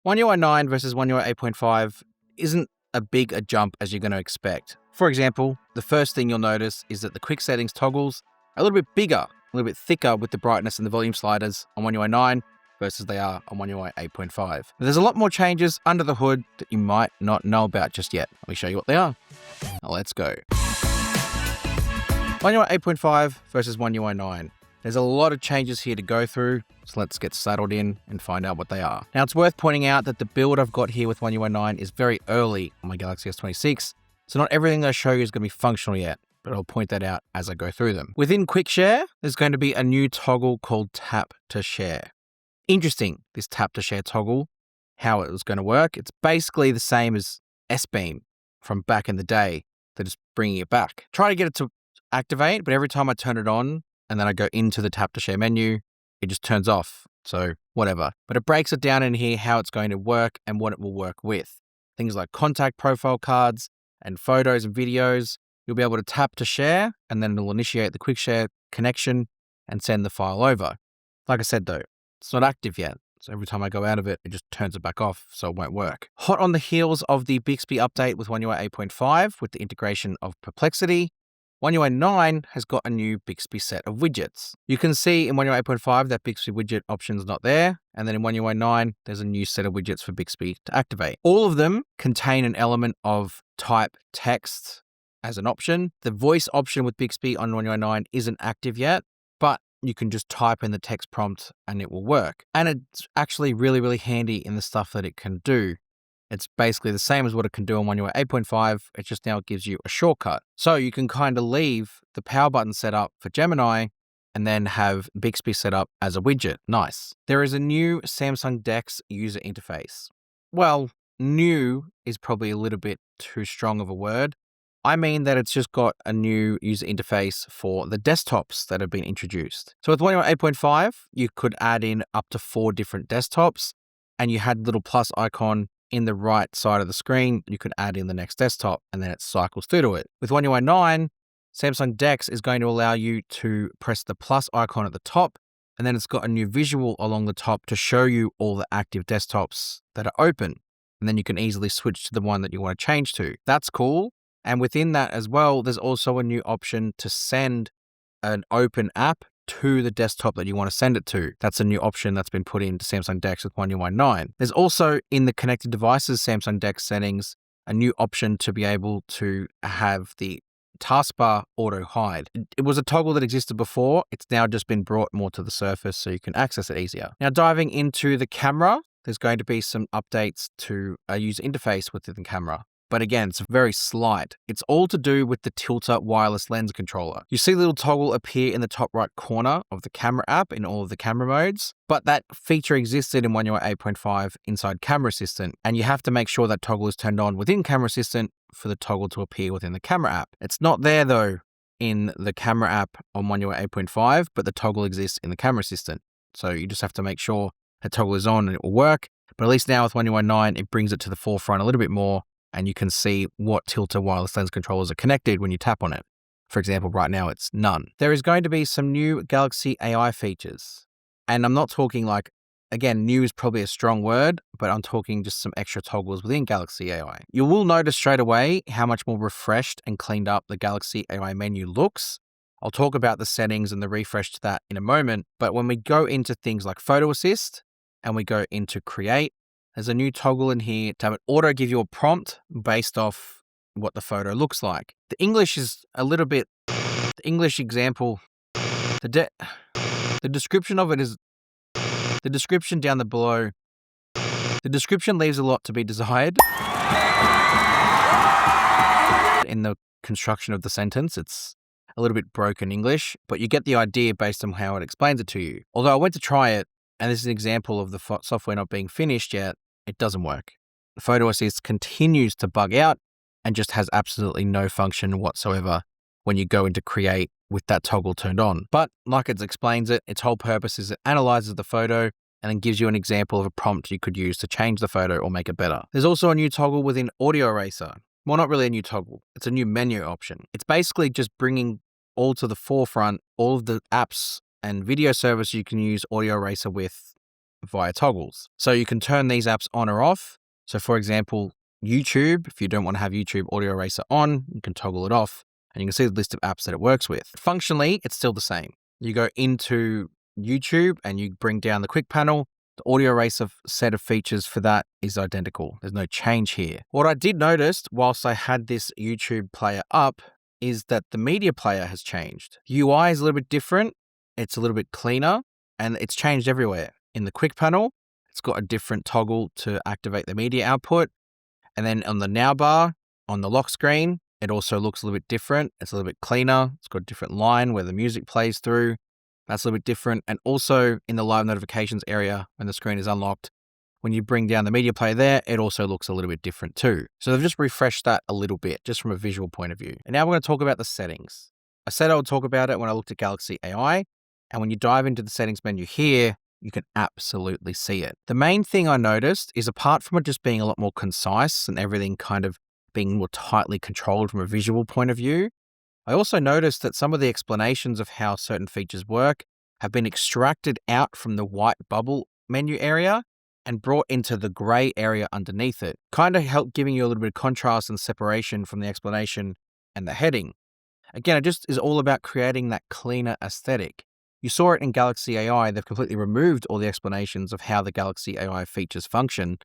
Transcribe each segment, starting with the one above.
One UI 9 versus One UI 8.5 isn't a big a jump as you're going to expect. For example, the first thing you'll notice is that the quick settings toggles are a little bit bigger, a little bit thicker with the brightness and the volume sliders on One UI 9 versus they are on One UI 8.5. But there's a lot more changes under the hood that you might not know about just yet. Let me show you what they are. Now let's go. One UI 8.5 versus One UI 9. There's a lot of changes here to go through, so let's get settled in and find out what they are. Now, it's worth pointing out that the build I've got here with One UI 9 is very early on my Galaxy S26, so not everything I show you is going to be functional yet, but I'll point that out as I go through them. Within Quick Share, there's going to be a new toggle called Tap to Share. Interesting, this Tap to Share toggle, how it was going to work. It's basically the same as S-Beam from back in the day. They're just bringing it back. Try to get it to activate, but every time I turn it on, and then I go into the Tap to Share menu, it just turns off. So whatever. But it breaks it down in here how it's going to work and what it will work with. Things like contact profile cards and photos and videos. You'll be able to tap to share, and then it'll initiate the quick share connection and send the file over. Like I said though, it's not active yet. So every time I go out of it, it just turns it back off, so it won't work. Hot on the heels of the Bixby update with One UI 8.5 with the integration of Perplexity, One UI 9 has got a new Bixby set of widgets. You can see in One UI 8.5 that Bixby widget option is not there, and then in One UI 9, there's a new set of widgets for Bixby to activate. All of them contain an element of type text as an option. The voice option with Bixby on One UI 9 isn't active yet, but you can just type in the text prompt and it will work. And it's actually really, really handy in the stuff that it can do. It's basically the same as what it can do on One UI 8.5. It just now gives you a shortcut. So you can kind of leave the power button set up for Gemini and then have Bixby set up as a widget. Nice. There is a new Samsung DeX user interface. Well, new is probably a little bit too strong of a word. I mean that it's just got a new user interface for the desktops that have been introduced. So with One UI 8.5, you could add in up to 4 different desktops, and you had little plus icon in the right side of the screen. You could add in the next desktop and then it cycles through to it. With One UI 9, Samsung DeX is going to allow you to press the plus icon at the top, and then it's got a new visual along the top to show you all the active desktops that are open. And then you can easily switch to the one that you want to change to. That's cool. And within that as well, there's also a new option to send an open app to the desktop that you want to send it to. That's a new option that's been put into Samsung DeX with One UI 9. There's also in the connected devices Samsung DeX settings a new option to be able to have the taskbar auto hide. It was a toggle that existed before. It's now just been brought more to the surface so you can access it easier. Now diving into the camera, there's going to be some updates to a user interface within the camera. But again, it's very slight. It's all to do with the Tilter wireless lens controller. You see the little toggle appear in the top right corner of the camera app in all of the camera modes, but that feature existed in One UI 8.5 inside Camera Assistant, and you have to make sure that toggle is turned on within Camera Assistant for the toggle to appear within the camera app. It's not there though in the camera app on One UI 8.5, but the toggle exists in the Camera Assistant. So you just have to make sure that toggle is on and it will work. But at least now with One UI 9, it brings it to the forefront a little bit more, and you can see what Tilter wireless lens controllers are connected when you tap on it. For example, right now it's none. There is going to be some new Galaxy AI features. And I'm not talking like, again, new is probably a strong word, but I'm talking just some extra toggles within Galaxy AI. You will notice straight away how much more refreshed and cleaned up the Galaxy AI menu looks. I'll talk about the settings and the refresh to that in a moment, but when we go into things like Photo Assist and we go into Create, there's a new toggle in here to have it auto give you a prompt based off what the photo looks like. The English is a little bit, the English example, the description of it is, the description down below, the description leaves a lot to be desired. In the construction of the sentence, it's a little bit broken English, but you get the idea based on how it explains it to you. Although I went to try it, and this is an example of the software not being finished yet, it doesn't work. The Photo Assist continues to bug out and just has absolutely no function whatsoever when you go into Create with that toggle turned on. But like it explains it, its whole purpose is it analyzes the photo and then gives you an example of a prompt you could use to change the photo or make it better. There's also a new toggle within Audio Eraser. Well, not really a new toggle. It's a new menu option. It's basically just bringing all to the forefront all of the apps and video service you can use Audio Eraser with via toggles. So you can turn these apps on or off. So for example, YouTube, if you don't want to have YouTube Audio Eraser on, you can toggle it off and you can see the list of apps that it works with. Functionally, it's still the same. You go into YouTube and you bring down the quick panel. The audio eraser set of features for that is identical. There's no change here. What I did notice whilst I had this YouTube player up is that the media player has changed. UI is a little bit different. It's a little bit cleaner and it's changed everywhere. In the quick panel, it's got a different toggle to activate the media output. And then on the now bar, on the lock screen, it also looks a little bit different. It's a little bit cleaner. It's got a different line where the music plays through. That's a little bit different. And also in the live notifications area, when the screen is unlocked, when you bring down the media player there, it also looks a little bit different too. So they've just refreshed that a little bit, just from a visual point of view. And now we're going to talk about the settings. I said I would talk about it when I looked at Galaxy AI. And when you dive into the settings menu here, you can absolutely see it. The main thing I noticed is apart from it just being a lot more concise and everything kind of being more tightly controlled from a visual point of view, I also noticed that some of the explanations of how certain features work have been extracted out from the white bubble menu area and brought into the gray area underneath it, kind of help giving you a little bit of contrast and separation from the explanation and the heading. Again, it just is all about creating that cleaner aesthetic. You saw it in Galaxy AI. They've completely removed all the explanations of how the Galaxy AI features function,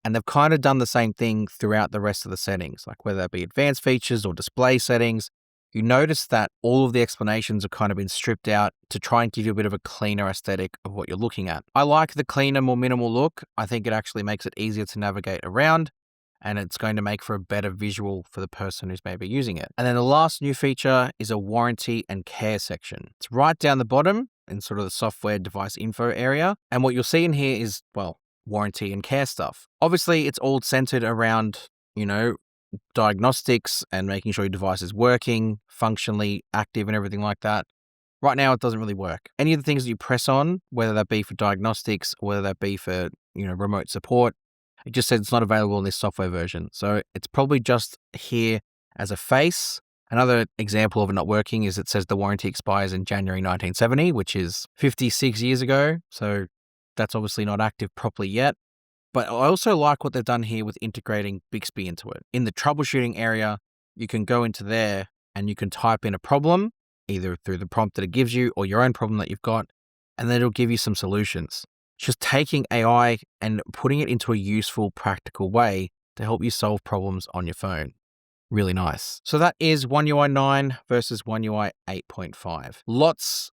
and they've kind of done the same thing throughout the rest of the settings, like whether that be advanced features or display settings. You notice that all of the explanations have kind of been stripped out to try and give you a bit of a cleaner aesthetic of what you're looking at. I like the cleaner, more minimal look. I think it actually makes it easier to navigate around, and it's going to make for a better visual for the person who's maybe using it. And then the last new feature is a warranty and care section. It's right down the bottom in sort of the software device info area. And what you'll see in here is, well, warranty and care stuff. Obviously, it's all centered around, diagnostics and making sure your device is working, functionally active and everything like that. Right now, it doesn't really work. Any of the things that you press on, whether that be for diagnostics, whether that be for, remote support, it just says it's not available in this software version. So it's probably just here as a face. Another example of it not working is it says the warranty expires in January 1970, which is 56 years ago. So that's obviously not active properly yet. But I also like what they've done here with integrating Bixby into it. In the troubleshooting area, you can go into there and you can type in a problem, either through the prompt that it gives you or your own problem that you've got, and then it'll give you some solutions. Just taking AI and putting it into a useful, practical way to help you solve problems on your phone. Really nice. So that is One UI 9 versus One UI 8.5. Lots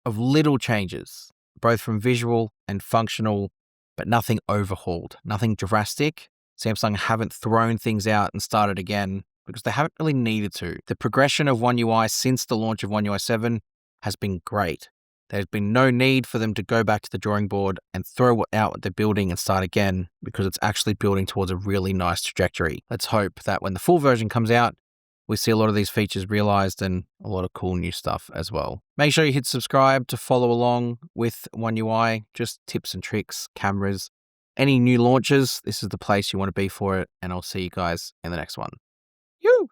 of little changes, both from visual and functional, but nothing overhauled, nothing drastic. Samsung haven't thrown things out and started again because they haven't really needed to. The progression of One UI since the launch of One UI 7 has been great. There's been no need for them to go back to the drawing board and throw out what they're building and start again because it's actually building towards a really nice trajectory. Let's hope that when the full version comes out, we see a lot of these features realized and a lot of cool new stuff as well. Make sure you hit subscribe to follow along with One UI, just tips and tricks, cameras, any new launches. This is the place you want to be for it. And I'll see you guys in the next one. Yoo!